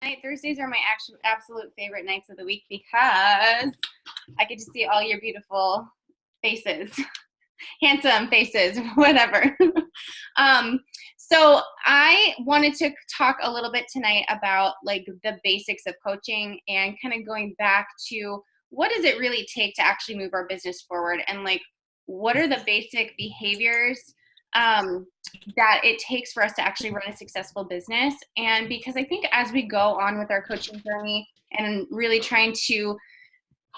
night. Thursdays are my absolute favorite nights of the week because I get to see all your beautiful faces, handsome faces, whatever. So I wanted to talk a little bit tonight about like the basics of coaching and kind of going back to what does it really take to actually move our business forward, and like what are the basic behaviors that it takes for us to actually run a successful business. And because I think as we go on with our coaching journey and really trying to,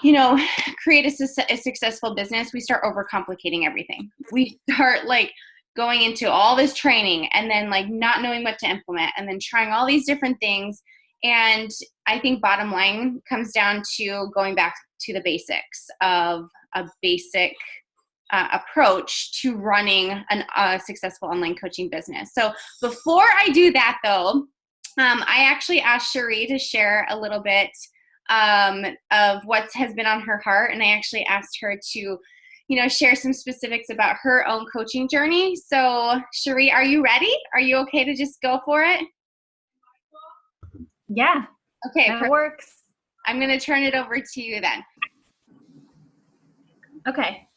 you know, create a successful business, we start overcomplicating everything. We start like going into all this training and then like not knowing what to implement and then trying all these different things. And I think bottom line comes down to going back to the basics of a basic approach to running a successful online coaching business. So before I do that though, I actually asked Cherie to share a little bit of what has been on her heart. And I actually asked her to, you know, share some specifics about her own coaching journey. So Cherie, are you ready? Are you okay to just go for it? Yeah. Okay. That works. I'm going to turn it over to you then. Okay.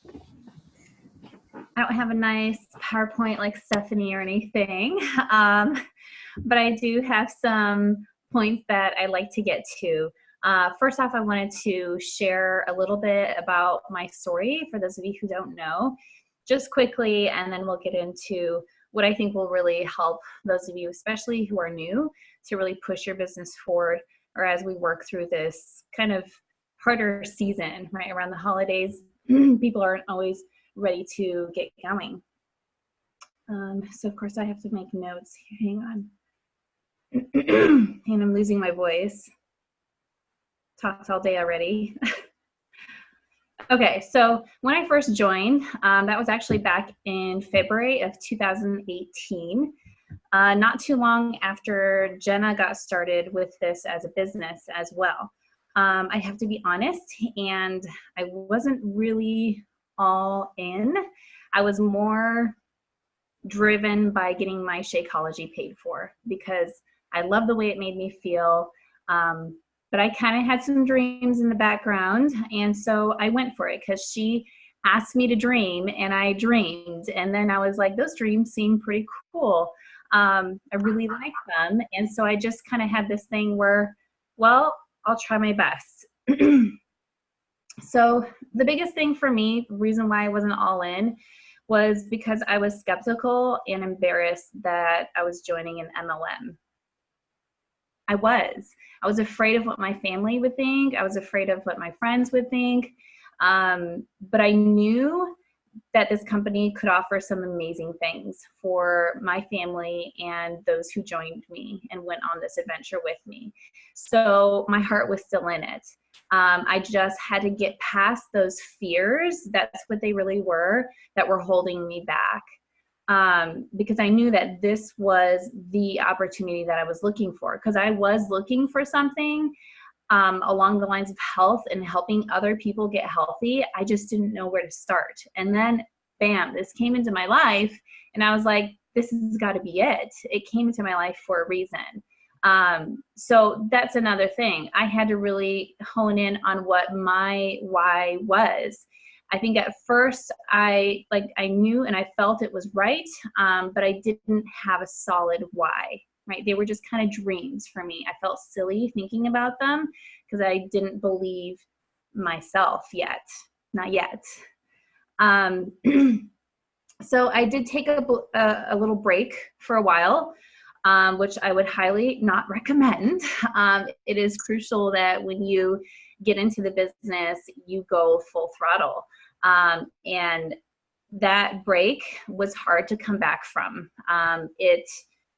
I don't have a nice PowerPoint like Stephanie or anything, but I do have some points that I like to get to. First off, I wanted to share a little bit about my story for those of you who don't know, just quickly, and then we'll get into what I think will really help those of you, especially who are new, to really push your business forward, or as we work through this kind of harder season, right, around the holidays. People aren't always ready to get going. So of course I have to make notes. Hang on. And I'm losing my voice. Talked all day already. Okay, so when I first joined, that was actually back in February of 2018. Not too long after Jenna got started with this as a business as well. I have to be honest, and I wasn't really all in. I was more driven by getting my Shakeology paid for because I love the way it made me feel. But I kind of had some dreams in the background, and so I went for it because she asked me to dream, and I dreamed. And then I was like, those dreams seem pretty cool. I really like them. And so I just kind of had this thing where, well, I'll try my best. So the biggest thing for me, the reason why I wasn't all in, was because I was skeptical and embarrassed that I was joining an MLM. I was afraid of what my family would think. I was afraid of what my friends would think. But I knew that this company could offer some amazing things for my family and those who joined me and went on this adventure with me. So my heart was still in it. I just had to get past those fears. That's what they really were, that were holding me back. Because I knew that this was the opportunity that I was looking for, because I was looking for something along the lines of health and helping other people get healthy. I just didn't know where to start. And then, bam, this came into my life, and I was like, this has got to be it. It came into my life for a reason. So that's another thing. I had to really hone in on what my why was. I think at first I knew and I felt it was right, but I didn't have a solid why, right? They were just kind of dreams for me. I felt silly thinking about them because I didn't believe myself yet, not yet. So I did take a little break for a while, which I would highly not recommend. It is crucial that when you get into the business, you go full throttle. And that break was hard to come back from. It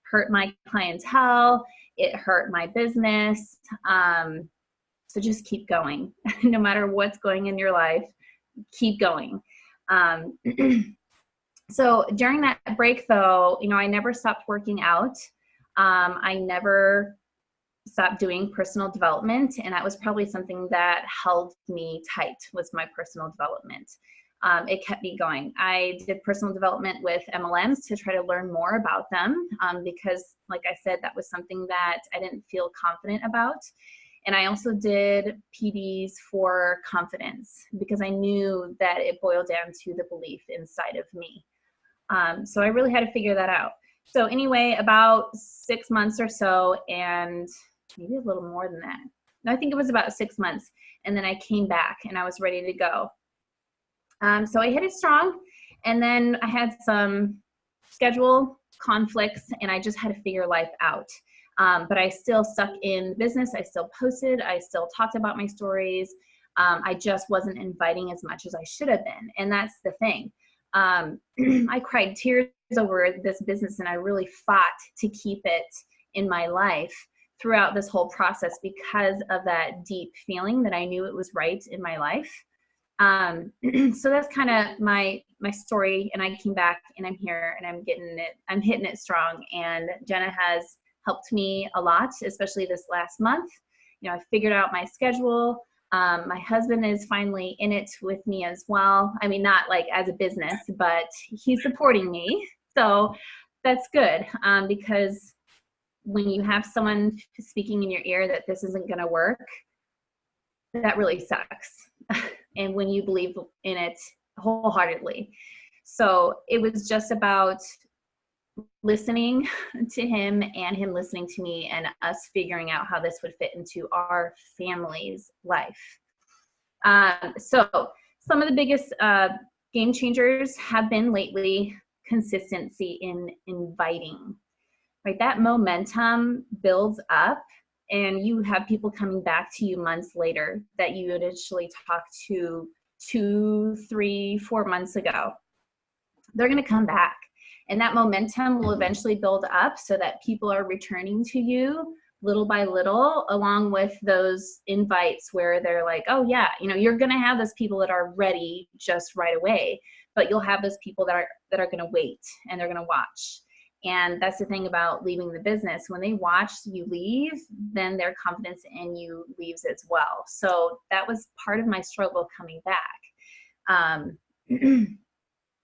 hurt my clientele. It hurt my business. So just keep going. No matter what's going in your life, keep going. So during that break though, you know, I never stopped working out. I never stopped doing personal development, and that was probably something that held me tight, was my personal development. it kept me going. I did personal development with MLMs to try to learn more about them because, like I said, that was something that I didn't feel confident about. And I also did PDs for confidence because I knew that it boiled down to the belief inside of me. So I really had to figure that out. So anyway, about 6 months or so, and maybe a little more than that. No, I think it was about 6 months. And then I came back and I was ready to go. So I hit it strong. And then I had some schedule conflicts and I just had to figure life out. But I still stuck in business. I still posted. I still talked about my stories. I just wasn't inviting as much as I should have been. And that's the thing. I cried tears over this business and I really fought to keep it in my life throughout this whole process because of that deep feeling that I knew it was right in my life. So that's kind of my story, and I came back and I'm here and I'm hitting it strong. And Jenna has helped me a lot, especially this last month. You know, I figured out my schedule. My husband is finally in it with me as well. I mean, not like as a business, but he's supporting me. So that's good because when you have someone speaking in your ear that this isn't going to work, that really sucks. And when you believe in it wholeheartedly. So it was just about listening to him and him listening to me and us figuring out how this would fit into our family's life. So some of the biggest game changers have been lately consistency in inviting, right? That momentum builds up and you have people coming back to you months later that you initially talked to 2, 3, 4 months ago. They're going to come back. And that momentum will eventually build up so that people are returning to you little by little, along with those invites where they're like, oh yeah, you know, you're going to have those people that are ready just right away, but you'll have those people that are going to wait and they're going to watch. And that's the thing about leaving the business. When they watch you leave, then their confidence in you leaves as well. So that was part of my struggle coming back.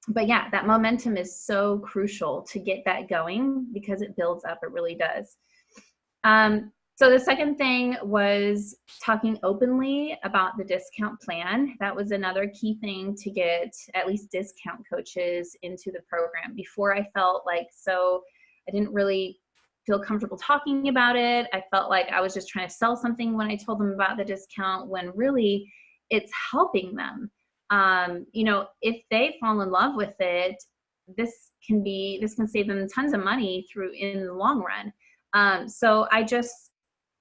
But yeah, that momentum is so crucial to get that going because it builds up. It really does. So the second thing was talking openly about the discount plan. That was another key thing to get at least discount coaches into the program. Before I felt like, so I didn't really feel comfortable talking about it. I felt like I was just trying to sell something when I told them about the discount, when really it's helping them. You know, if they fall in love with it, this can save them tons of money in the long run. So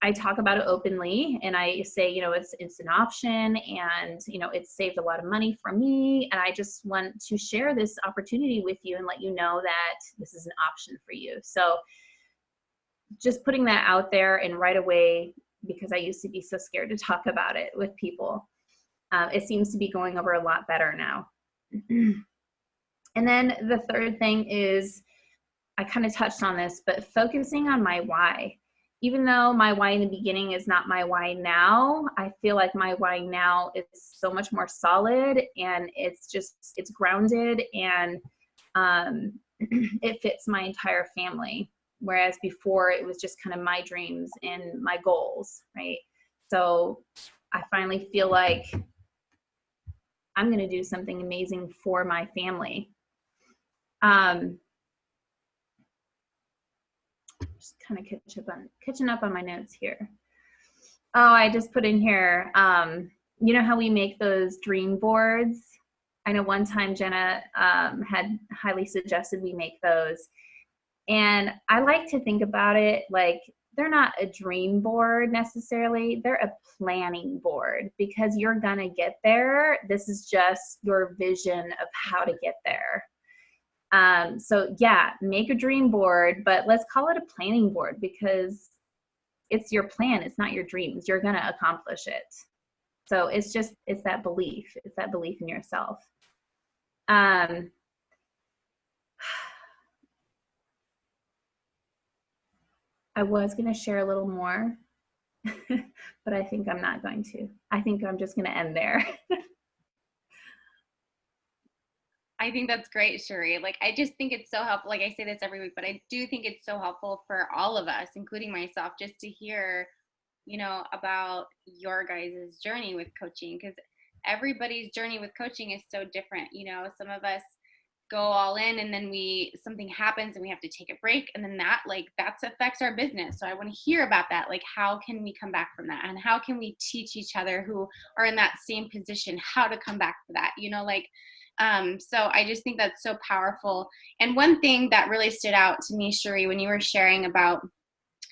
I talk about it openly and I say, you know, it's an option and, you know, it's saved a lot of money for me. And I just want to share this opportunity with you and let you know that this is an option for you. So just putting that out there and right away, because I used to be so scared to talk about it with people. It seems to be going over a lot better now. And then the third thing is, I kind of touched on this, but focusing on my why. Even though my why in the beginning is not my why now, I feel like my why now is so much more solid and it's grounded and it fits my entire family. Whereas before it was just kind of my dreams and my goals, right? So I finally feel like I'm going to do something amazing for my family. Just kind of catching up on my notes here. Oh, I just put in here, you know how we make those dream boards? I know one time Jenna had highly suggested we make those. And I like to think about it like they're not a dream board necessarily, they're a planning board because you're gonna get there. This is just your vision of how to get there. So yeah, make a dream board, but let's call it a planning board because it's your plan. It's not your dreams. You're going to accomplish it. So it's that belief. It's that belief in yourself. I was going to share a little more, but I think I'm not going to. I think I'm just going to end there. I think that's great, Sheree. Like, I just think it's so helpful. Like, I say this every week, but I do think it's so helpful for all of us, including myself, just to hear, about your guys' journey with coaching, because everybody's journey with coaching is so different. Some of us go all in, and then something happens and we have to take a break, and then that affects our business. So I want to hear about that. Like, how can we come back from that, and how can we teach each other who are in that same position how to come back for that, so I just think that's so powerful. And one thing that really stood out to me, Sheree, when you were sharing about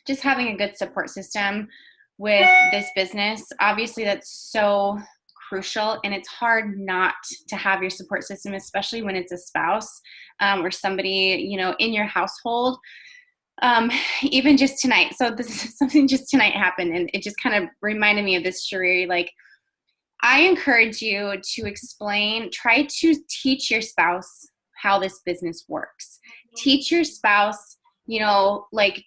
just having a good support system with this business, obviously that's so crucial, and it's hard not to have your support system, especially when it's a spouse or somebody in your household. Even just tonight, so this is something just tonight happened, and it just kind of reminded me of this, Sheree. Like, I encourage you to try to teach your spouse how this business works. Teach your spouse,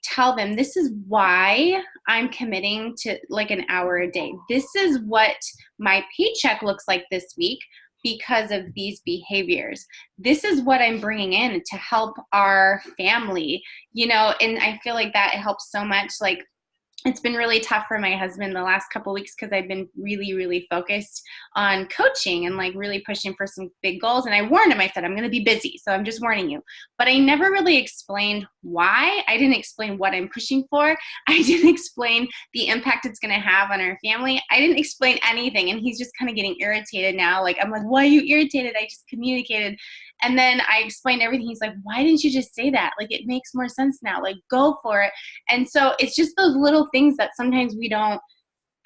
tell them, this is why I'm committing to like an hour a day. This is what my paycheck looks like this week because of these behaviors. This is what I'm bringing in to help our family, and I feel like that helps so much. Like, it's been really tough for my husband the last couple of weeks because I've been really, really focused on coaching and like really pushing for some big goals. And I warned him, I said, I'm going to be busy. So I'm just warning you. But I never really explained why. I didn't explain what I'm pushing for. I didn't explain the impact it's going to have on our family. I didn't explain anything. And he's just kind of getting irritated now. Like, I'm like, why are you irritated? I just communicated. And then I explained everything. He's like, why didn't you just say that? Like, it makes more sense now. Like, go for it. And so it's just those little things that sometimes we don't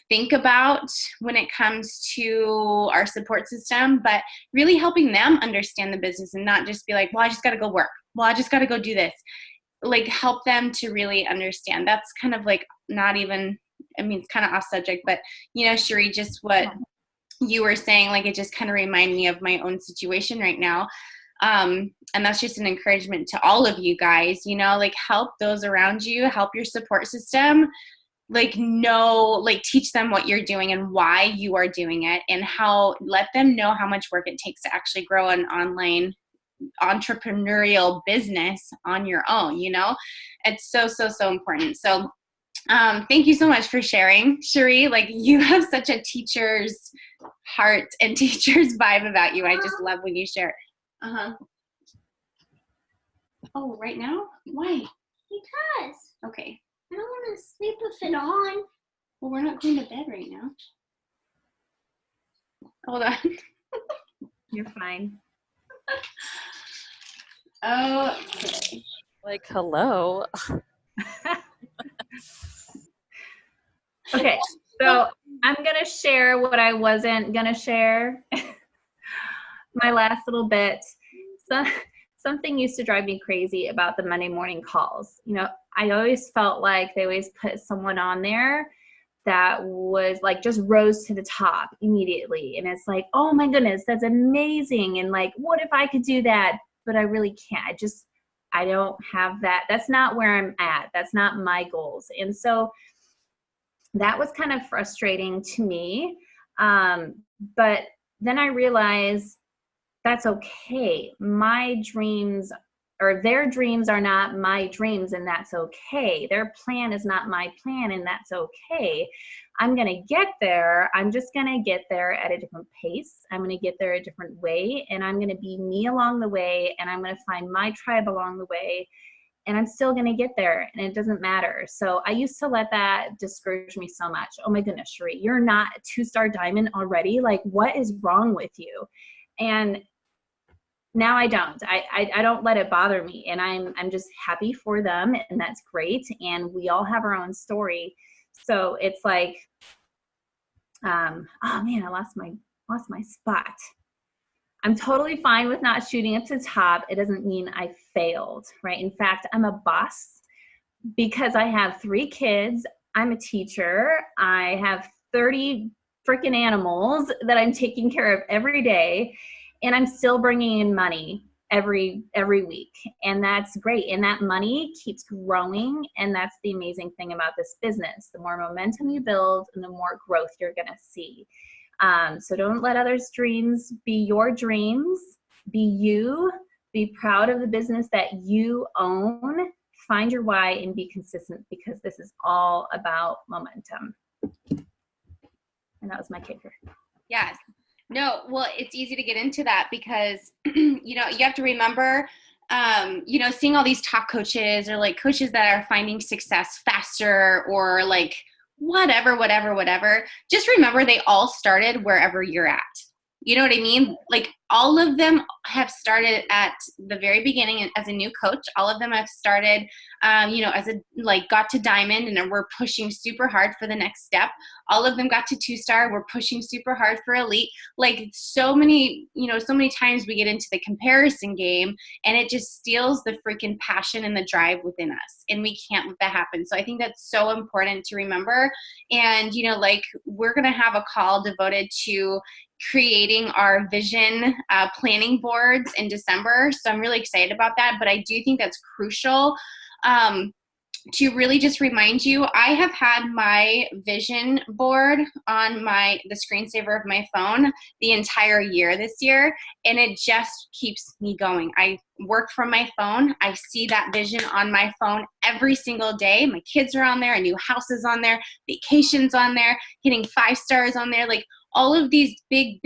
think about when it comes to our support system, but really helping them understand the business and not just be like, well, I just got to go work. Well, I just got to go do this. Like, help them to really understand. That's kind of like not even, it's kind of off subject, but Sheree, just what you were saying, like, it just kind of reminded me of my own situation right now. And that's just an encouragement to all of you guys, like, help those around you, help your support system, like, teach them what you're doing and why you are doing it, and let them know how much work it takes to actually grow an online entrepreneurial business on your own. It's so, so, so important. So thank you so much for sharing, Sheree. Like, you have such a teacher's heart and teacher's vibe about you. I just love when you share. Oh, right now? Why? Because Okay. I don't want to sleep with it on. Well, we're not going to bed right now. Hold on. You're fine. Okay. Like, hello. Okay, so I'm going to share what I wasn't going to share. My last little bit. Something used to drive me crazy about the Monday morning calls. I always felt like they always put someone on there that was like just rose to the top immediately. And it's like, oh my goodness, that's amazing. And like, what if I could do that? But I really can't. I don't have that. That's not where I'm at. That's not my goals. And so that was kind of frustrating to me. But then I realized that's okay. My dreams or their dreams are not my dreams, and that's okay. Their plan is not my plan, and that's okay. I'm going to get there. I'm just going to get there at a different pace. I'm going to get there a different way, and I'm going to be me along the way, and I'm going to find my tribe along the way, and I'm still going to get there, and it doesn't matter. So I used to let that discourage me so much. Oh my goodness, Sheree, you're not a 2-star diamond already? Like, what is wrong with you? And now I don't. I don't let it bother me, and I'm just happy for them, and that's great. And we all have our own story, so it's like, oh man, I lost my spot. I'm totally fine with not shooting up to the top. It doesn't mean I failed, right? In fact, I'm a boss because I have 3 kids. I'm a teacher. I have 30 freaking animals that I'm taking care of every day. And I'm still bringing in money every week. And that's great. And that money keeps growing. And that's the amazing thing about this business. The more momentum you build and the more growth you're going to see. So don't let others' dreams be your dreams. Be you, be proud of the business that you own, find your why, and be consistent, because this is all about momentum. And that was my kicker. Yes. No, well, it's easy to get into that because, you have to remember, seeing all these top coaches or like coaches that are finding success faster or like whatever. Just remember they all started wherever you're at. You know what I mean? Like all of them have started at the very beginning as a new coach. All of them have started, got to diamond and we're pushing super hard for the next step. All of them got to 2-star. We're pushing super hard for elite. Like so many times we get into the comparison game and it just steals the freaking passion and the drive within us. And we can't let that happen. So I think that's so important to remember. And, we're going to have a call devoted to creating our vision planning boards in December. So I'm really excited about that. But I do think that's crucial to really just remind you. I have had my vision board on the screensaver of my phone the entire year this year, and it just keeps me going. I work from my phone. I see that vision on my phone every single day. My kids are on there, a new house is on there, vacations on there, hitting 5 stars on there, like all of these big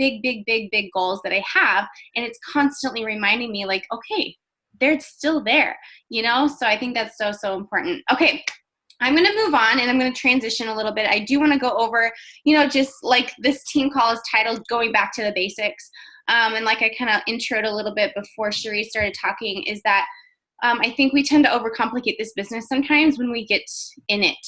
goals that I have. And it's constantly reminding me like, okay, they're still there, So I think that's so, so important. Okay. I'm going to move on and I'm going to transition a little bit. I do want to go over, just like this team call is titled Going Back to the Basics. And like I kind of introed a little bit before Cherie started talking, is that I think we tend to overcomplicate this business sometimes when we get in it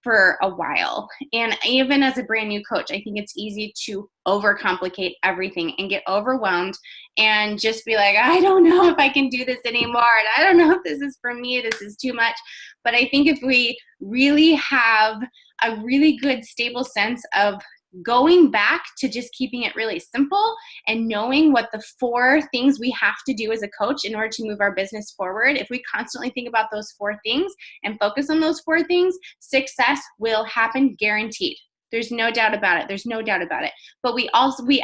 for a while. And even as a brand new coach, I think it's easy to overcomplicate everything and get overwhelmed and just be like, I don't know if I can do this anymore. And I don't know if this is for me, this is too much. But I think if we really have a really good, stable sense of going back to just keeping it really simple and knowing what the 4 things we have to do as a coach in order to move our business forward, if we constantly think about those 4 things and focus on those 4 things, success will happen, guaranteed. There's no doubt about it. But we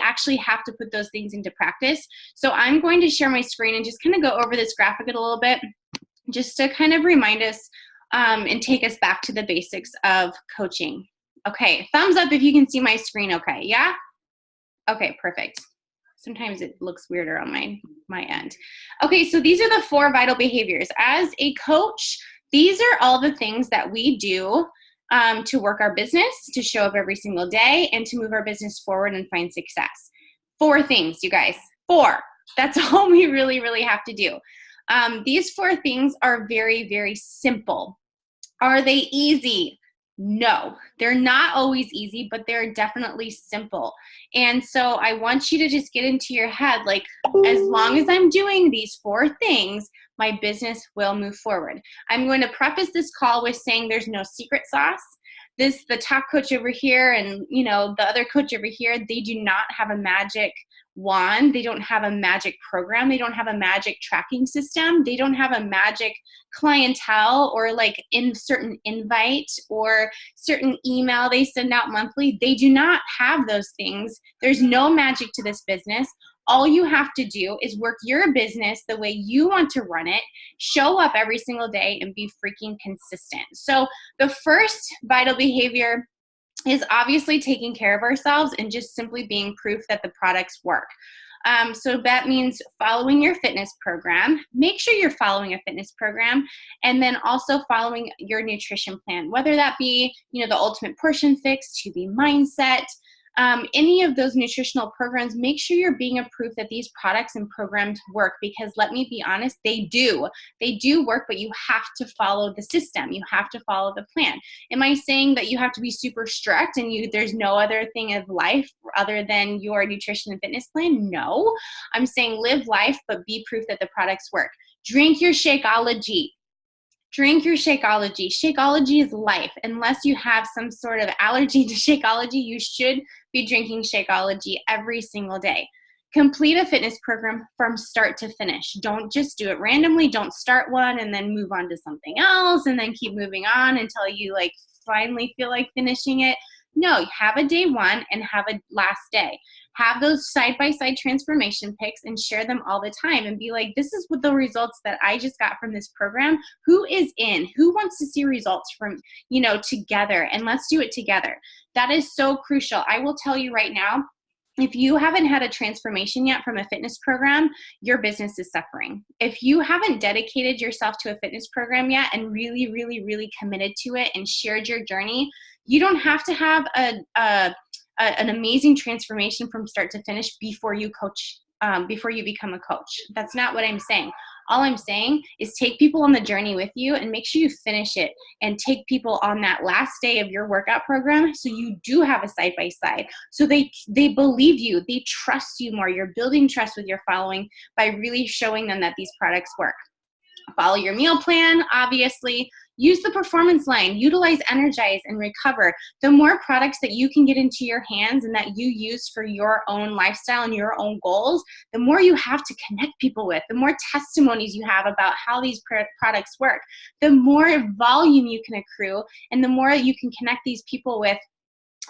actually have to put those things into practice. So I'm going to share my screen and just kind of go over this graphic a little bit, just to kind of remind us and take us back to the basics of coaching. Okay, thumbs up if you can see my screen okay, yeah? Okay, perfect. Sometimes it looks weirder on my end. Okay, so these are the 4 vital behaviors. As a coach, these are all the things that we do to work our business, to show up every single day, and to move our business forward and find success. 4 things, you guys. 4. That's all we really, really have to do. These 4 things are very, very simple. Are they easy? No, they're not always easy, but they're definitely simple. And so I want you to just get into your head, like, as long as I'm doing these 4 things, my business will move forward. I'm going to preface this call with saying there's no secret sauce. The top coach over here and, the other coach over here, they do not have a magic wand. They don't have a magic program. They don't have a magic tracking system. They don't have a magic clientele or like in certain invite or certain email they send out monthly. They do not have those things. There's no magic to this business. All you have to do is work your business the way you want to run it, show up every single day, and be freaking consistent. So the first vital behavior is obviously taking care of ourselves and just simply being proof that the products work. So that means following your fitness program. Make sure you're following a fitness program, and then also following your nutrition plan, whether that be, the Ultimate Portion Fix, to the mindset, any of those nutritional programs. Make sure you're being a proof that these products and programs work, because let me be honest, they do work, but you have to follow the system. You have to follow the plan. Am I saying that you have to be super strict and there's no other thing of life other than your nutrition and fitness plan? No, I'm saying live life, but be proof that the products work. Drink your Shakeology. Drink your Shakeology. Shakeology is life. Unless you have some sort of allergy to Shakeology, you should be drinking Shakeology every single day. Complete a fitness program from start to finish. Don't just do it randomly. Don't start one and then move on to something else and then keep moving on until you finally feel like finishing it. No, have a day one and have a last day. Have those side-by-side transformation pics and share them all the time and be like, this is what the results that I just got from this program. Who is in? Who wants to see results from, together? And let's do it together. That is so crucial. I will tell you right now, if you haven't had a transformation yet from a fitness program, your business is suffering. If you haven't dedicated yourself to a fitness program yet and really, really, really committed to it and shared your journey, you don't have to have an amazing transformation from start to finish before you become a coach. That's not what I'm saying. All I'm saying is take people on the journey with you and make sure you finish it and take people on that last day of your workout program so you do have a side-by-side. So they believe you, they trust you more. You're building trust with your following by really showing them that these products work. Follow your meal plan, obviously. Use the performance line. Utilize Energize and Recover. The more products that you can get into your hands and that you use for your own lifestyle and your own goals, the more you have to connect people with, the more testimonies you have about how these products work, the more volume you can accrue, and the more you can connect these people with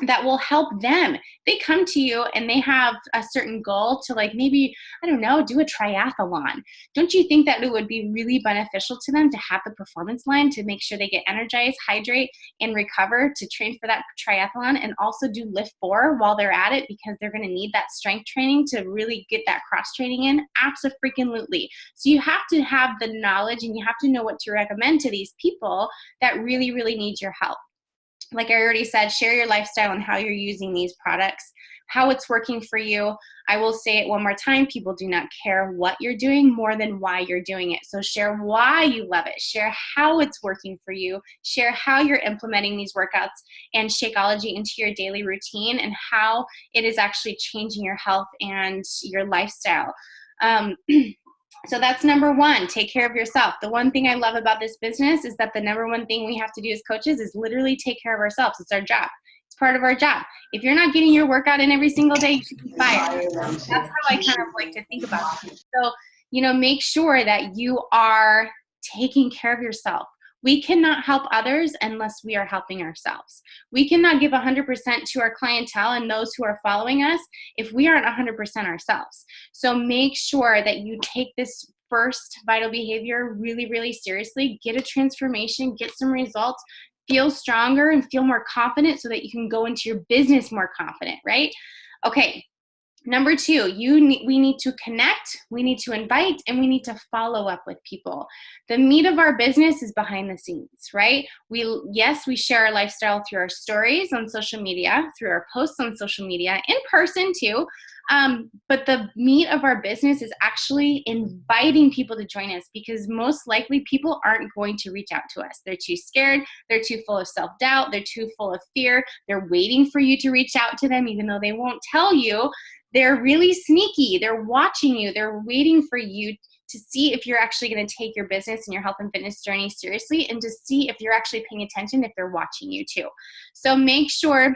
that will help them. They come to you and they have a certain goal to maybe, I don't know, do a triathlon. Don't you think that it would be really beneficial to them to have the performance line to make sure they get energized, hydrate, and recover to train for that triathlon and also do Lift 4 while they're at it because they're going to need that strength training to really get that cross training in? Abso-freaking-lutely. So you have to have the knowledge and you have to know what to recommend to these people that really, really need your help. Like I already said, share your lifestyle and how you're using these products, how it's working for you. I will say it one more time. People do not care what you're doing more than why you're doing it. So share why you love it. Share how it's working for you. Share how you're implementing these workouts and Shakeology into your daily routine and how it is actually changing your health and your lifestyle. So that's number one, take care of yourself. The one thing I love about this business is that the number one thing we have to do as coaches is literally take care of ourselves. It's our job. It's part of our job. If you're not getting your workout in every single day, you should be fired. That's how I kind of like to think about it. So, make sure that you are taking care of yourself. We cannot help others unless we are helping ourselves. We cannot give 100% to our clientele and those who are following us if we aren't 100% ourselves. So make sure that you take this first vital behavior really, really seriously. Get a transformation, get some results, feel stronger and feel more confident so that you can go into your business more confident, right? Okay. Number two, we need to connect, we need to invite, and we need to follow up with people. The meat of our business is behind the scenes, right? We share our lifestyle through our stories on social media, through our posts on social media, in person too. But the meat of our business is actually inviting people to join us because most likely people aren't going to reach out to us. They're too scared. They're too full of self-doubt. They're too full of fear. They're waiting for you to reach out to them even though they won't tell you. They're really sneaky. They're watching you. They're waiting for you to see if you're actually going to take your business and your health and fitness journey seriously and to see if you're actually paying attention if they're watching you too. So make sure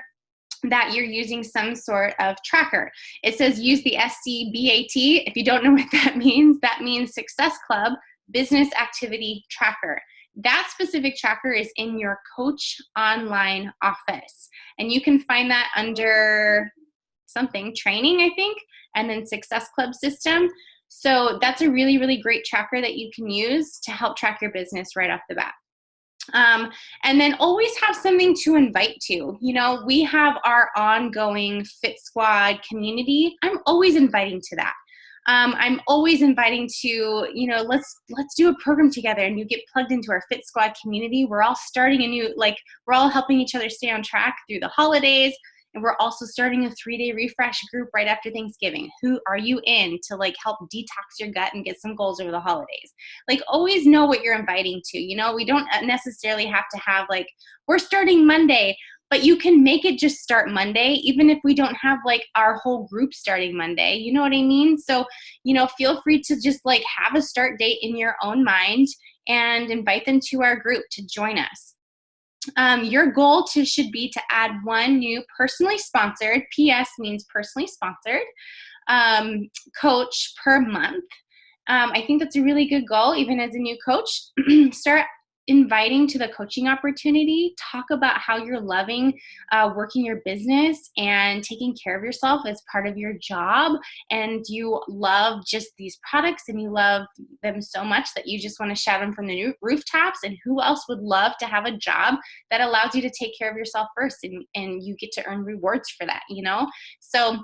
that you're using some sort of tracker. It says use the SCBAT. If you don't know what that means Success Club Business Activity Tracker. That specific tracker is in your Coach Online office. And you can find that under something, training, I think, and then Success Club system. So that's a really, really great tracker that you can use to help track your business right off the bat. And then always have something to invite to. We have our ongoing Fit Squad community. I'm always inviting to that. I'm always inviting to, let's do a program together and you get plugged into our Fit Squad community. We're all starting we're all helping each other stay on track through the holidays. And we're also starting a 3-day refresh group right after Thanksgiving. Who are you in to help detox your gut and get some goals over the holidays? Always know what you're inviting to. We don't necessarily have to have we're starting Monday, but you can make it just start Monday, even if we don't have our whole group starting Monday. You know what I mean? So, feel free to just have a start date in your own mind and invite them to our group to join us. Your goal should be to add one new personally sponsored, PS means personally sponsored, coach per month. I think that's a really good goal, even as a new coach. Start inviting to the coaching opportunity. Talk about how you're loving working your business and taking care of yourself as part of your job. And you love just these products and you love them so much that you just want to shout them from the rooftops. And who else would love to have a job that allows you to take care of yourself first, and you get to earn rewards for that, you know? So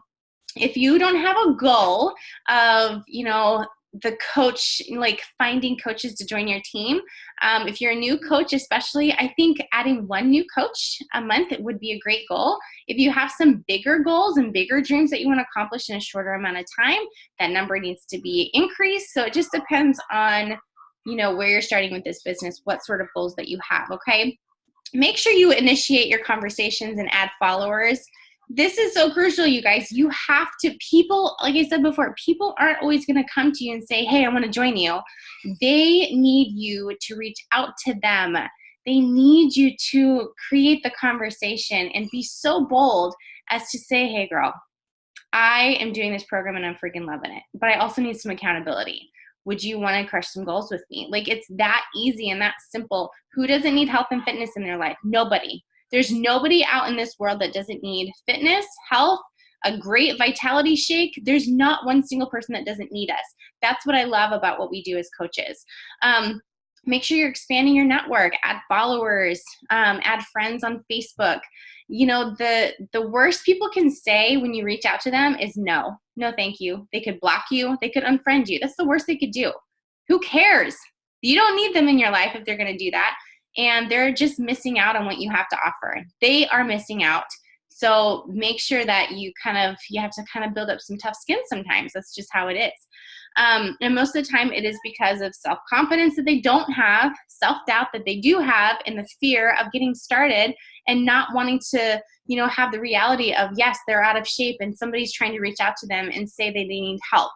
if you don't have a goal of, you know, the coach, like finding coaches to join your team. If you're a new coach, especially, I think adding one new coach a month, it would be a great goal. If you have some bigger goals and bigger dreams that you want to accomplish in a shorter amount of time, that number needs to be increased. So it just depends on, you know, where you're starting with this business, what sort of goals that you have, okay? Make sure you initiate your conversations and add followers. This is so crucial, you guys. You have to, people, like I said before, people aren't always going to come to you and say, hey, I want to join you. They need you to reach out to them. They need you to create the conversation and be so bold as to say, hey, girl, I am doing this program and I'm freaking loving it, but I also need some accountability. Would you want to crush some goals with me? Like, it's that easy and that simple. Who doesn't need health and fitness in their life? Nobody. There's nobody out in this world that doesn't need fitness, health, a great vitality shake. There's not one single person that doesn't need us. That's what I love about what we do as coaches. Make sure you're expanding your network, add followers, add friends on Facebook. You know, the worst people can say when you reach out to them is no, thank you. They could block you. They could unfriend you. That's the worst they could do. Who cares? You don't need them in your life if they're going to do that. And they're just missing out on what you have to offer. They are missing out. So make sure that you have to kind of build up some tough skin sometimes. That's just how it is. And most of the time it is because of self-confidence that they don't have, self-doubt that they do have, and the fear of getting started and not wanting to, you know, have the reality of, yes, they're out of shape and somebody's trying to reach out to them and say they need help.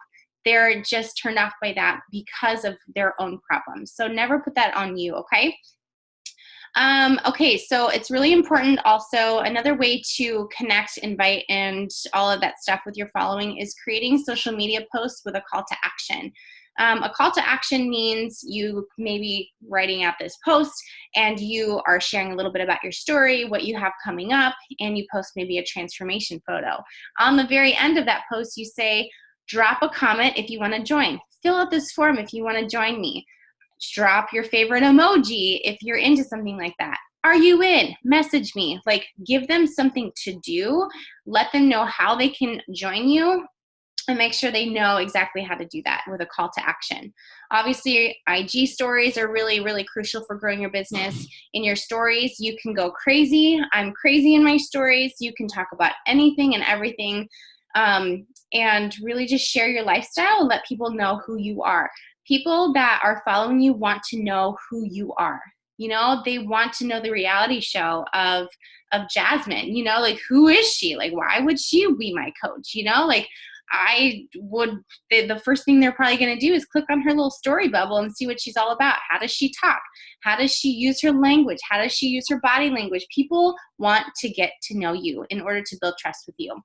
They're just turned off by that because of their own problems. So never put that on you, okay? Okay, so it's really important also, another way to connect, invite, and all of that stuff with your following is creating social media posts with a call to action. A call to action means you maybe writing out this post and you are sharing a little bit about your story, what you have coming up, and you post maybe a transformation photo. On the very end of that post, you say, drop a comment if you want to join. Fill out this form if you want to join me. Drop your favorite emoji if you're into something like that. Are you in? Message me. Like, give them something to do. Let them know how they can join you, and make sure they know exactly how to do that with a call to action. Obviously, IG stories are really, really crucial for growing your business. In your stories, you can go crazy. I'm crazy in my stories. You can talk about anything and everything, and really just share your lifestyle and let people know who you are. People that are following you want to know who you are. You know, they want to know the reality show of Jasmine. You know, like, who is she? Like, why would she be my coach? You know, like, the first thing they're probably going to do is click on her little story bubble and see what she's all about. How does she talk? How does she use her language? How does she use her body language? People want to get to know you in order to build trust with you.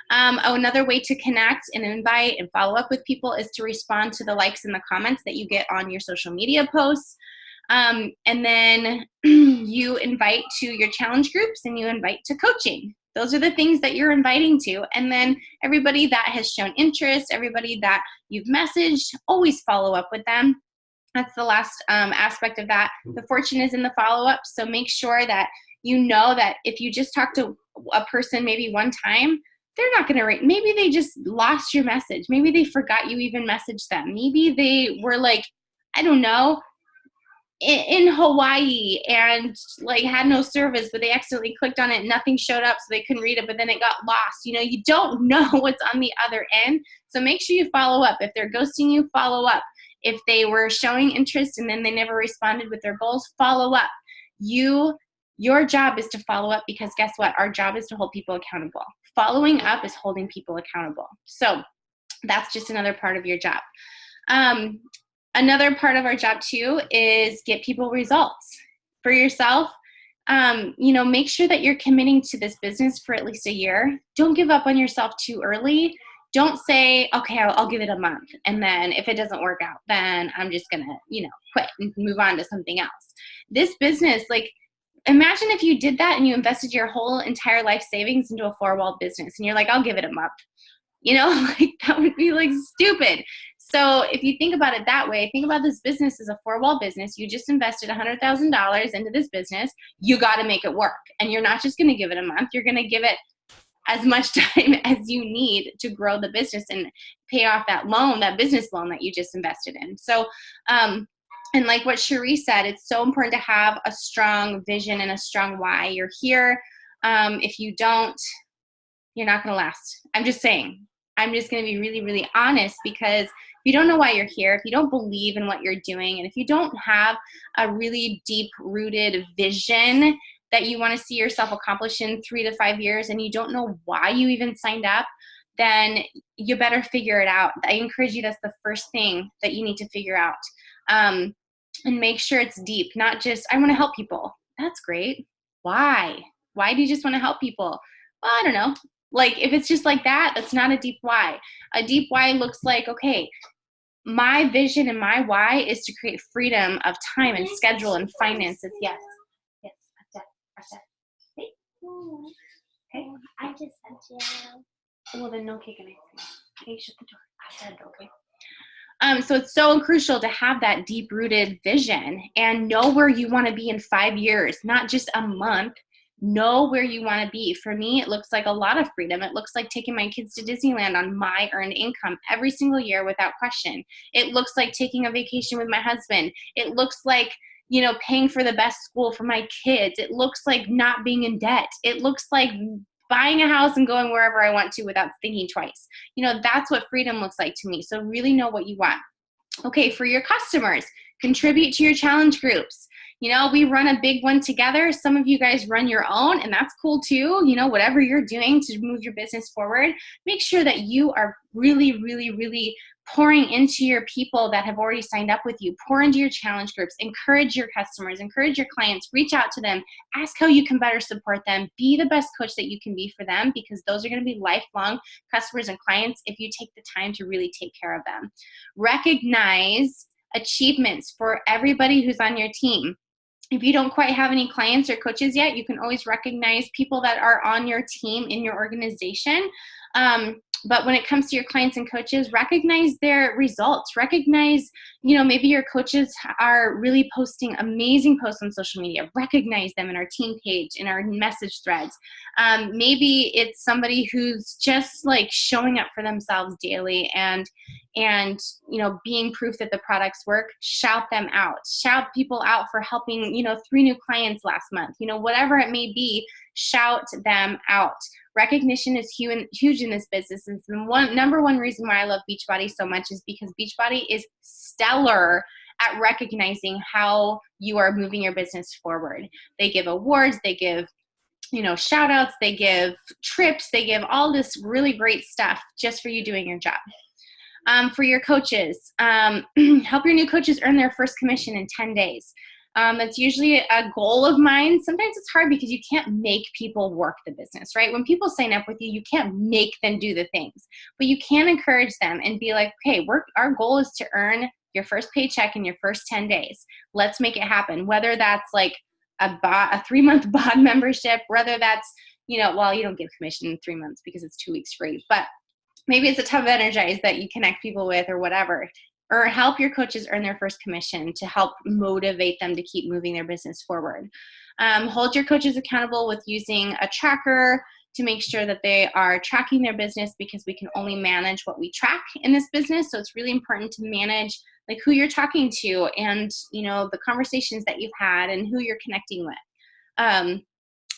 Another way to connect and invite and follow up with people is to respond to the likes and the comments that you get on your social media posts. And then you invite to your challenge groups and you invite to coaching. Those are the things that you're inviting to. And then everybody that has shown interest, everybody that you've messaged, always follow up with them. That's the last aspect of that. The fortune is in the follow-up. So make sure that you know that if you just talk to a person maybe one time, they're not going to rate. Maybe they just lost your message. Maybe they forgot you even messaged them. Maybe they were like, I don't know, in Hawaii and like had no service, but they accidentally clicked on it and nothing showed up, so they couldn't read it, but then it got lost. You know, you don't know what's on the other end. So make sure you follow up. If they're ghosting you, follow up. If they were showing interest and then they never responded with their goals, follow up. Your job is to follow up, because guess what? Our job is to hold people accountable. Following up is holding people accountable. So that's just another part of your job. Another part of our job too is get people results for yourself. You know, make sure that you're committing to this business for at least a year. Don't give up on yourself too early. don't say, okay, I'll give it a month. And then if it doesn't work out, then I'm just going to, quit and move on to something else. This business, like, imagine if you did that and you invested your whole entire life savings into a four-wall business and you're like, I'll give it a month. Like that would be like stupid. So if you think about it that way, think about this business as a four-wall business. You just invested $100,000 into this business. You got to make it work. And you're not just going to give it a month. You're going to give it as much time as you need to grow the business and pay off that loan, that business loan that you just invested in. So, and like what Cherie said, it's so important to have a strong vision and a strong why. You're here. If you don't, you're not going to last. I'm just saying. I'm just going to be really, really honest, because if you don't know why you're here, if you don't believe in what you're doing, and if you don't have a really deep-rooted vision that you want to see yourself accomplish in 3 to 5 years, and you don't know why you even signed up, then you better figure it out. I encourage you, that's the first thing that you need to figure out. And make sure it's deep, not just, I want to help people. That's great. Why? Why do you just want to help people? Well, I don't know. Like, if it's just like that, that's not a deep why. A deep why looks like, okay, my vision and my why is to create freedom of time and schedule and finances. Yes. Yes. That's it. Hey. Okay. I just said you. Well, then no cake and ice cream. Okay, shut the door. I said okay. So it's so crucial to have that deep-rooted vision and know where you want to be in 5 years, not just a month. Know where you want to be. For me, it looks like a lot of freedom. It looks like taking my kids to Disneyland on my earned income every single year without question. It looks like taking a vacation with my husband. It looks like, paying for the best school for my kids. It looks like not being in debt. It looks like buying a house and going wherever I want to without thinking twice. That's what freedom looks like to me. So really know what you want. Okay, for your customers, contribute to your challenge groups. We run a big one together. Some of you guys run your own, and that's cool too. Whatever you're doing to move your business forward, make sure that you are really, really, really pouring into your people that have already signed up with you. Pour into your challenge groups. Encourage your customers. Encourage your clients. Reach out to them. Ask how you can better support them. Be the best coach that you can be for them, because those are going to be lifelong customers and clients if you take the time to really take care of them. Recognize achievements for everybody who's on your team. If you don't quite have any clients or coaches yet, you can always recognize people that are on your team in your organization. But when it comes to your clients and coaches, recognize their results. Recognize, maybe your coaches are really posting amazing posts on social media. Recognize them in our team page, in our message threads. Maybe it's somebody who's just like showing up for themselves daily and being proof that the products work. Shout them out. Shout people out for helping, 3 new clients last month. Whatever it may be, shout them out. Recognition is huge in this business. And the number one reason why I love Beachbody so much is because Beachbody is stellar at recognizing how you are moving your business forward. They give awards, they give, shout outs, they give trips, they give all this really great stuff just for you doing your job. For your coaches, help your new coaches earn their first commission in 10 days. That's usually a goal of mine. Sometimes it's hard because you can't make people work the business, right? When people sign up with you, you can't make them do the things, but you can encourage them and be like, okay, our goal is to earn your first paycheck in your first 10 days. Let's make it happen. Whether that's like a 3-month BOD membership, whether that's, you don't give commission in 3 months because it's 2 weeks free, but maybe it's a Tub of Energize that you connect people with or whatever. Or help your coaches earn their first commission to help motivate them to keep moving their business forward. Hold your coaches accountable with using a tracker to make sure that they are tracking their business, because we can only manage what we track in this business. So it's really important to manage like who you're talking to and, the conversations that you've had and who you're connecting with.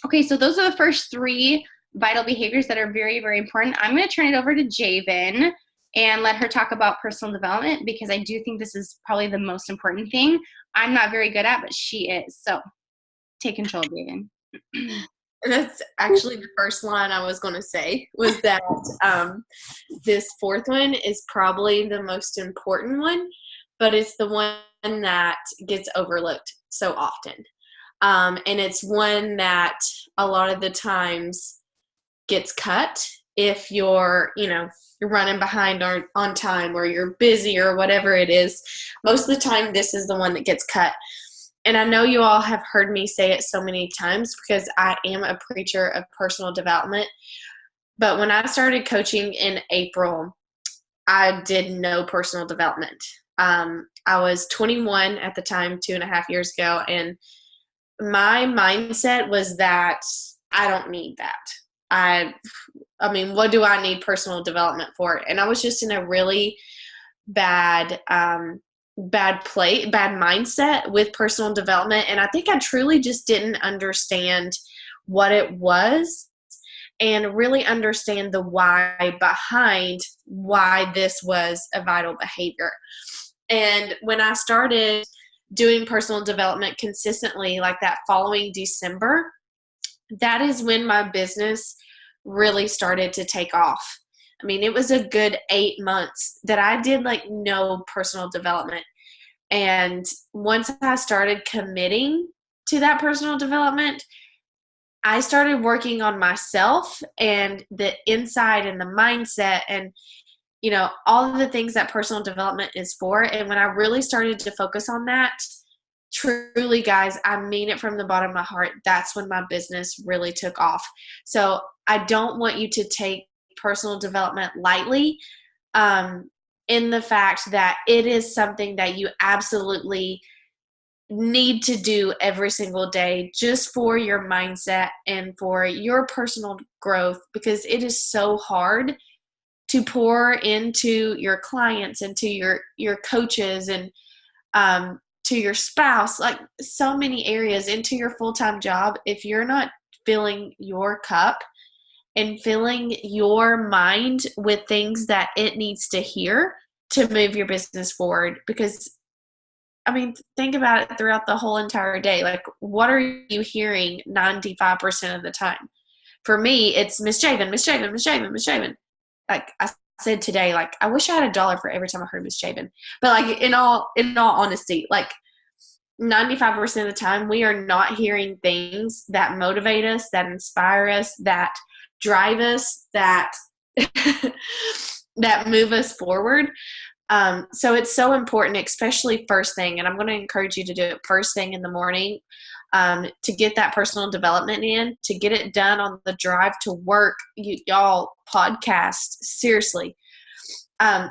Okay, so those are the first 3 vital behaviors that are very, very important. I'm going to turn it over to Javen and let her talk about personal development, because I do think this is probably the most important thing I'm not very good at, but she is. So take control, Javen. That's actually the first line I was going to say, was that this 4th one is probably the most important one, but it's the one that gets overlooked so often. And it's one that a lot of the times gets cut if you're, you're running behind on time, or you're busy, or whatever it is. Most of the time, this is the one that gets cut. And I know you all have heard me say it so many times because I am a preacher of personal development. But when I started coaching in April, I did no personal development. I was 21 at the time, 2.5 years ago, and my mindset was that I don't need that. I mean, what do I need personal development for? And I was just in a really bad mindset with personal development. And I think I truly just didn't understand what it was and really understand the why behind why this was a vital behavior. And when I started doing personal development consistently, like that following December, that is when my business really started to take off. I mean, it was a good 8 months that I did like no personal development. And once I started committing to that personal development, I started working on myself and the inside and the mindset and, all of the things that personal development is for. And when I really started to focus on that, truly, guys, I mean it from the bottom of my heart, that's when my business really took off. So I don't want you to take personal development lightly, in the fact that it is something that you absolutely need to do every single day just for your mindset and for your personal growth, because it is so hard to pour into your clients and to your coaches and to your spouse, like so many areas, into your full-time job, if you're not filling your cup and filling your mind with things that it needs to hear to move your business forward. Because, I mean, think about it throughout the whole entire day. Like, what are you hearing 95% of the time? For me, it's Miss Javen, Miss Javen, Miss Javen, Miss Javen. Like I said today, like, I wish I had $1 for every time I heard Miss Javen. But like, in all honesty, like 95% of the time, we are not hearing things that motivate us, that inspire us, that drive us, that that move us forward. So it's so important, especially first thing, and I'm going to encourage you to do it first thing in the morning, to get that personal development in, to get it done on the drive to work. Y'all, podcast, seriously.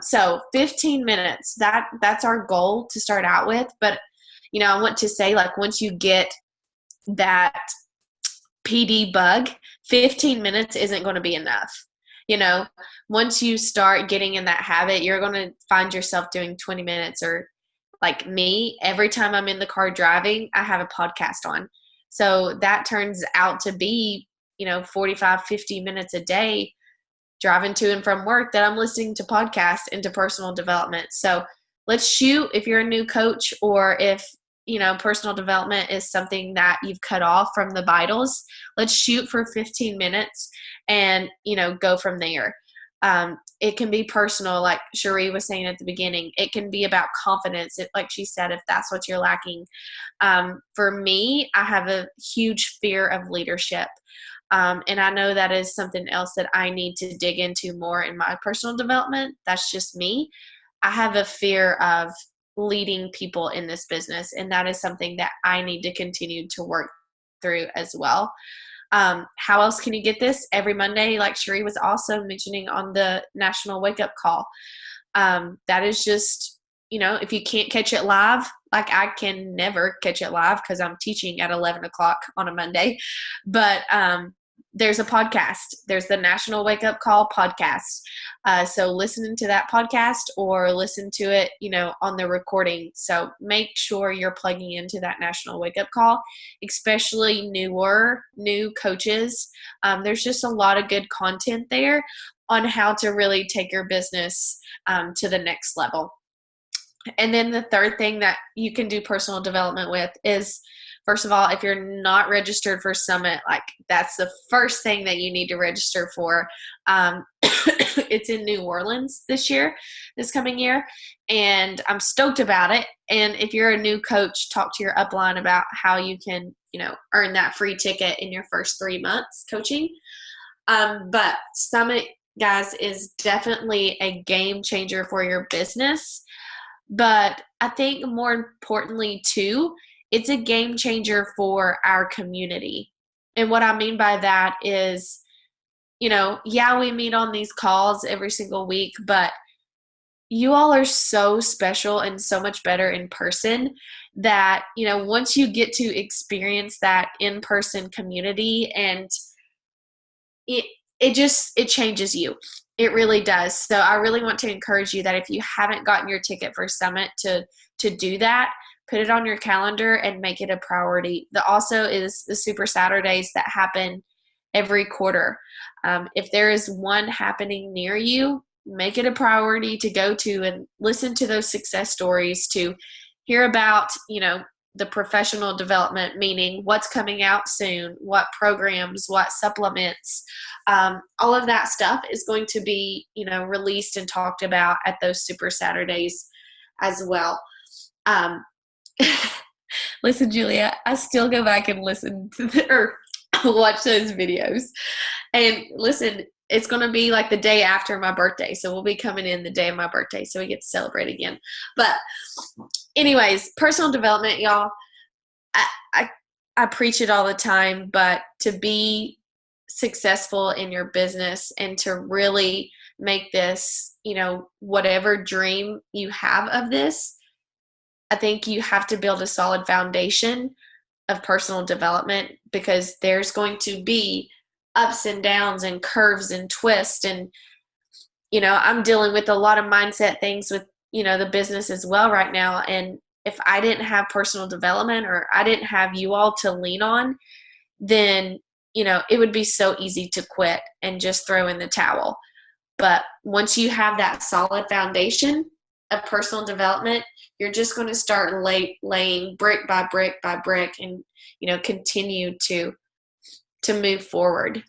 So 15 minutes, that's our goal to start out with. But, I want to say, like, once you get that PD bug, 15 minutes isn't going to be enough. Once you start getting in that habit, you're going to find yourself doing 20 minutes, or like me, every time I'm in the car driving, I have a podcast on. So that turns out to be, 45, 50 minutes a day driving to and from work that I'm listening to podcasts into personal development. So let's shoot, if you're a new coach, or if, personal development is something that you've cut off from the vitals, let's shoot for 15 minutes and, go from there. It can be personal, like Cherie was saying at the beginning. It can be about confidence, like she said, if that's what you're lacking. For me, I have a huge fear of leadership. And I know that is something else that I need to dig into more in my personal development. That's just me. I have a fear of leading people in this business, and that is something that I need to continue to work through as well. How else can you get this? Every Monday, like Cherie was also mentioning on the National Wake Up Call. That is just, if you can't catch it live, like I can never catch it live because I'm teaching at 11 o'clock on a Monday, but there's a podcast. There's the National Wake Up Call podcast. So listen to that podcast or listen to it, on the recording. So make sure you're plugging into that National Wake Up Call, especially new coaches. There's just a lot of good content there on how to really take your business to the next level. And then the third thing that you can do personal development with is, first of all, if you're not registered for Summit, like that's the first thing that you need to register for. It's in New Orleans this coming year, and I'm stoked about it. And if you're a new coach, talk to your upline about how you can, earn that free ticket in your first 3 months coaching. But Summit, guys, is definitely a game changer for your business. But I think more importantly, too, it's a game changer for our community. And what I mean by that is, yeah, we meet on these calls every single week, but you all are so special and so much better in person that, once you get to experience that in-person community, and it changes you. It really does. So I really want to encourage you that if you haven't gotten your ticket for Summit, to do that, put it on your calendar and make it a priority. The also is the Super Saturdays that happen every quarter. If there is one happening near you, make it a priority to go to and listen to those success stories, to hear about, the professional development, meaning what's coming out soon, what programs, what supplements, all of that stuff is going to be, released and talked about at those Super Saturdays as well. Listen, Julia, I still go back and listen to or watch those videos. And listen, it's going to be like the day after my birthday. So we'll be coming in the day of my birthday, so we get to celebrate again. But anyways, personal development, y'all, I preach it all the time, but to be successful in your business and to really make this, whatever dream you have of this, I think you have to build a solid foundation of personal development, because there's going to be ups and downs and curves and twists. And, I'm dealing with a lot of mindset things with, the business as well right now. And if I didn't have personal development, or I didn't have you all to lean on, then, it would be so easy to quit and just throw in the towel. But once you have that solid foundation of personal development, you're just going to start laying brick by brick by brick, and, continue to move forward,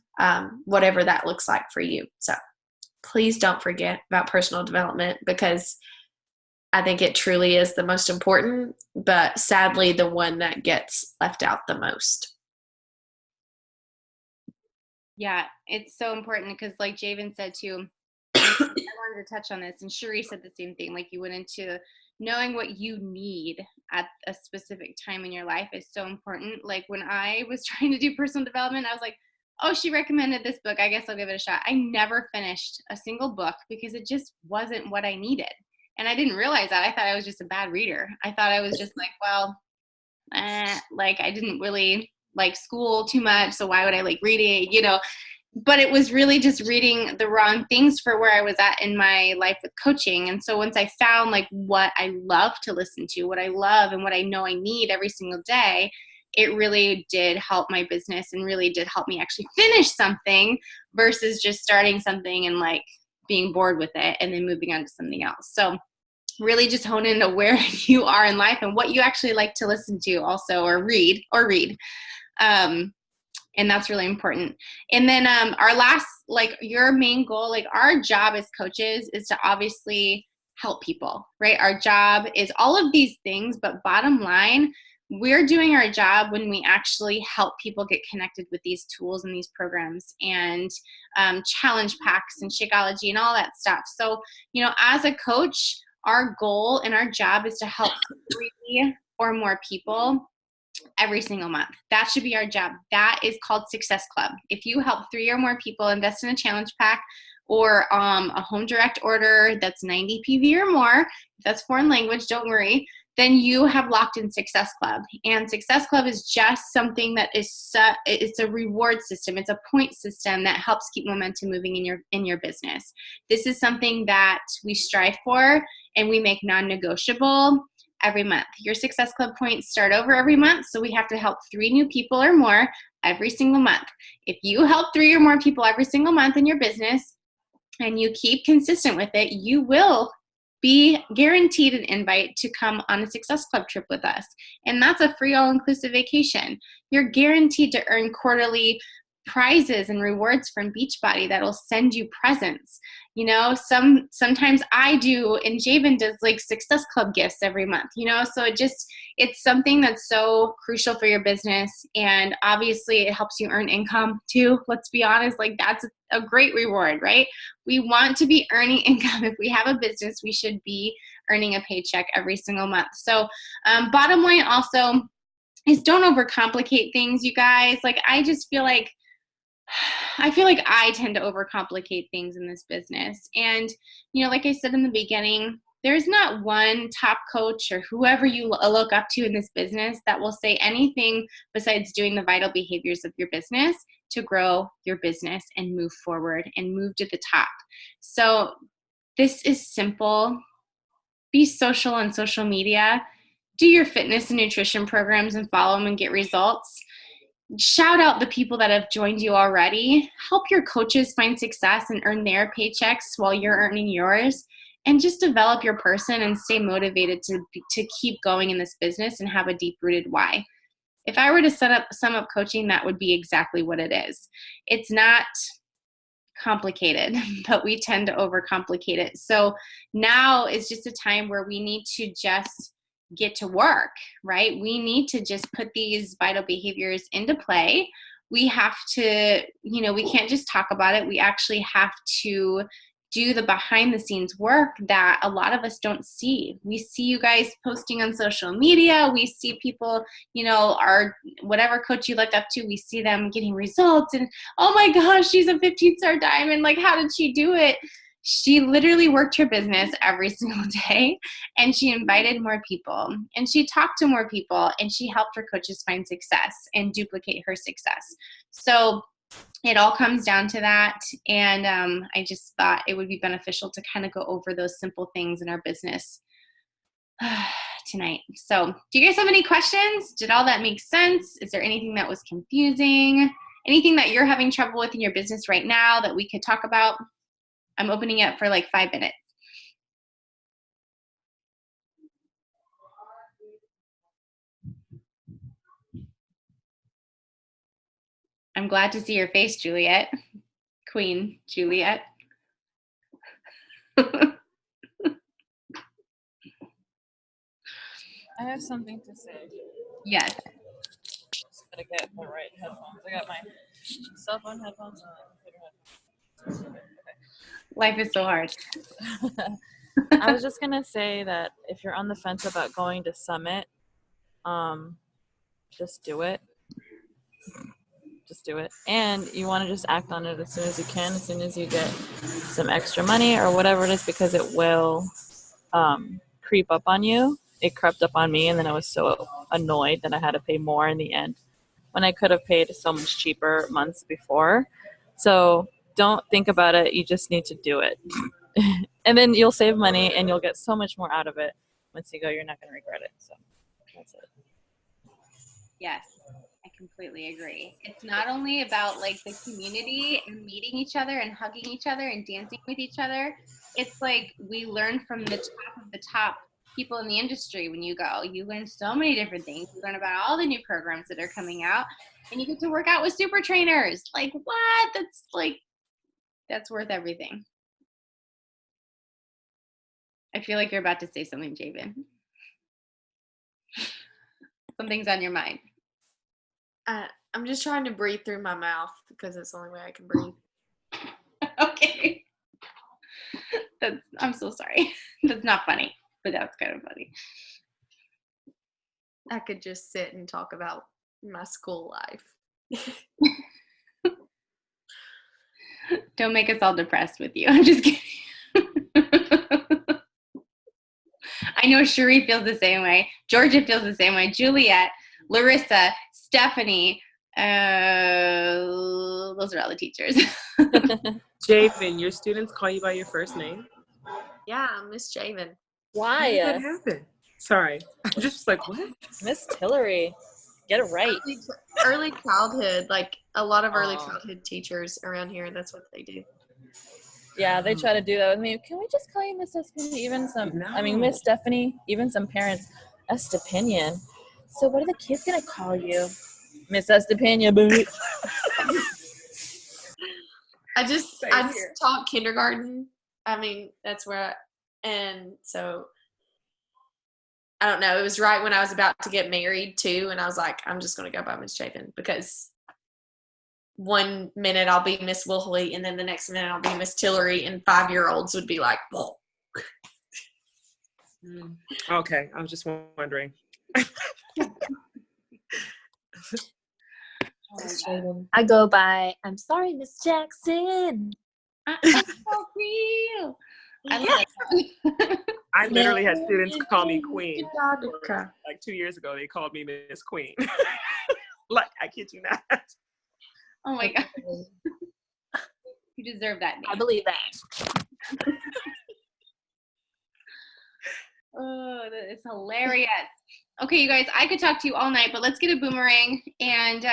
whatever that looks like for you. So please don't forget about personal development, because I think it truly is the most important, but sadly the one that gets left out the most. Yeah, it's so important, because like Javen said too, I wanted to touch on this, and Cherie said the same thing. Like, you went into knowing what you need at a specific time in your life is so important. Like, when I was trying to do personal development, I was like, oh, she recommended this book, I guess I'll give it a shot. I never finished a single book because it just wasn't what I needed. And I didn't realize that. I thought I was just a bad reader. I thought I was just like, well, like I didn't really like school too much, so why would I like read it, But it was really just reading the wrong things for where I was at in my life with coaching. And so once I found like what I love to listen to, what I love and what I know I need every single day, it really did help my business and really did help me actually finish something versus just starting something and like being bored with it and then moving on to something else. So really just hone into where you are in life and what you actually like to listen to also, or read. And that's really important. And then our last, like your main goal, like our job as coaches is to obviously help people, right? Our job is all of these things, but bottom line, we're doing our job when we actually help people get connected with these tools and these programs and challenge packs and Shakeology and all that stuff. So, as a coach, our goal and our job is to help 3 or more people every single month. That should be our job. That is called Success Club. If you help 3 or more people invest in a challenge pack or a home direct order that's 90 PV or more, if that's foreign language, don't worry, then you have locked in Success Club. And Success Club is just something that is it's a reward system. It's a point system that helps keep momentum moving in your business. This is something that we strive for and we make non-negotiable every month. Your Success Club points start over every month, so we have to help 3 new people or more every single month. If you help 3 or more people every single month in your business and you keep consistent with it, you will be guaranteed an invite to come on a Success Club trip with us. And that's a free all-inclusive vacation. You're guaranteed to earn quarterly prizes and rewards from Beachbody that will send you presents. You know, sometimes I do, and Javen does like Success Club gifts every month, you know, so it's something that's so crucial for your business. And obviously it helps you earn income too. Let's be honest, like that's a great reward, right? We want to be earning income. If we have a business, we should be earning a paycheck every single month. So bottom line also is don't overcomplicate things, you guys. Like I feel like I tend to overcomplicate things in this business. And, you know, like I said in the beginning, there's not one top coach or whoever you look up to in this business that will say anything besides doing the vital behaviors of your business to grow your business and move forward and move to the top. So this is simple. Be social on social media. Do your fitness and nutrition programs and follow them and get results. Shout out the people that have joined you already. Help your coaches find success and earn their paychecks while you're earning yours. And just develop your person and stay motivated to keep going in this business and have a deep-rooted why. If I were to sum up coaching, that would be exactly what it is. It's not complicated, but we tend to overcomplicate it. So now is just a time where we need to just get to work, right? We need to just put these vital behaviors into play. We have to, you know, we can't just talk about it. We actually have to do the behind the scenes work that a lot of us don't see. We see you guys posting on social media. We see people, you know, our whatever coach you look up to, we see them getting results and, oh my gosh, she's a 15-star diamond. Like, how did she do it? She literally worked her business every single day, and she invited more people, and she talked to more people, and she helped her coaches find success and duplicate her success. So it all comes down to that. And I just thought it would be beneficial to kind of go over those simple things in our business tonight. So do you guys have any questions? Did all that make sense? Is there anything that was confusing? Anything that you're having trouble with in your business right now that we could talk about? I'm opening it for like 5 minutes. I'm glad to see your face, Juliet. Queen Juliet. I have something to say. Yes. Just gotta get the right headphones. I got my cell phone headphones and computer headphones. Life is so hard. I was just gonna say that if you're on the fence about going to Summit, just do it. Just do it. And you want to just act on it as soon as you can, as soon as you get some extra money or whatever it is, because it will creep up on you. It crept up on me, and then I was so annoyed that I had to pay more in the end when I could have paid so much cheaper months before. So don't think about it. You just need to do it. And then you'll save money, and you'll get so much more out of it. Once you go, you're not going to regret it. So that's it. Yes, I completely agree. It's not only about like the community and meeting each other and hugging each other and dancing with each other. It's like we learn from the top of the top people in the industry. When you go, you learn so many different things. You learn about all the new programs that are coming out, and you get to work out with super trainers. Like what? That's worth everything. I feel like you're about to say something, Javen. Something's on your mind. I'm just trying to breathe through my mouth because it's the only way I can breathe. Okay. I'm so sorry. That's not funny, but that's kind of funny. I could just sit and talk about my school life. Don't make us all depressed with you. I'm just kidding. I know Cherie feels the same way. Georgia feels the same way. Juliet, Larissa, Stephanie, those are all the teachers. Javen, your students call you by your first name? Yeah, Miss Javen. How did that Why? happen? Sorry. I'm just like, what? Miss Tillery. Get it right. Early childhood, like a lot of early childhood teachers around here, that's what they do. Yeah, they try to do that with me. Can we just call you Miss Estepinian? Miss Stephanie, even some parents, Estepinian. So what are the kids going to call you? Miss Estepinian, boo. I just here. taught kindergarten. I mean, that's where and so I don't know. It was right when I was about to get married too, and I was like, I'm just gonna go by Miss Chapin because one minute I'll be Miss Wilhley, and then the next minute I'll be Miss Tillery, and 5-year-olds would be like, whoa. Okay, I was just wondering. I go by, I'm sorry, Miss Jackson. So real. I love it. I literally had students call me Queen. Okay. Like 2 years ago, they called me Miss Queen. Like, I kid you not. Oh my god. You deserve that I name. believe that. Oh, that is hilarious. Okay, you guys, I could talk to you all night, but let's get a boomerang. And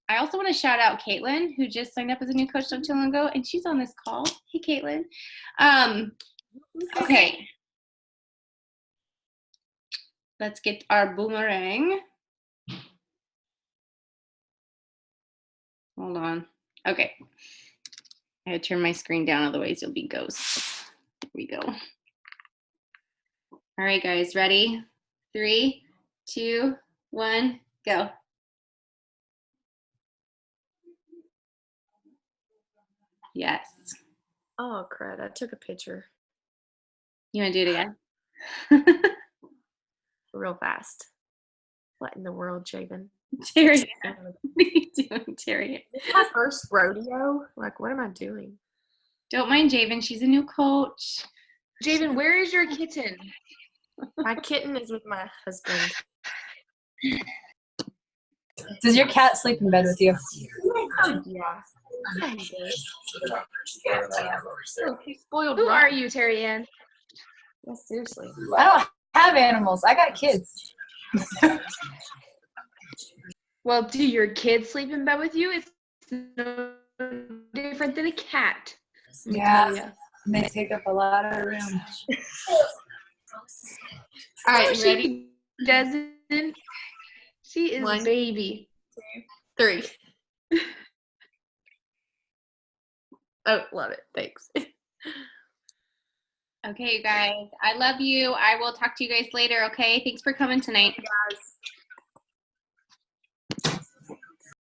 I also want to shout out Caitlin, who just signed up as a new coach not too long ago, and she's on this call. Hey, Caitlin. Okay. Let's get our boomerang. Hold on. Okay. I had to turn my screen down, otherwise you'll be ghosts. Here we go. All right, guys, ready? 3, 2, 1, go. Yes. Oh crud! I took a picture You want to do it again? real fast. What in the world, Jabin? Terry, what are you doing, Terry? This is my first rodeo. Like, what am I doing? Don't mind Javen. She's a new coach. Javen, where is your kitten? My kitten is with my husband. Does your cat sleep in bed with you? Yeah. Oh, He spoiled. who rotten. are you, Terry Ann? Yeah, seriously. I don't have animals. I got kids. Well, do your kids sleep in bed with you? It's no different than a cat. let me Yeah. tell ya. They take up a lot of room. All right, No, ready? she doesn't. She is One. a baby. 3. Oh, love it. Thanks. Okay, you guys. I love you. I will talk to you guys later, okay? Thanks for coming tonight. Guys.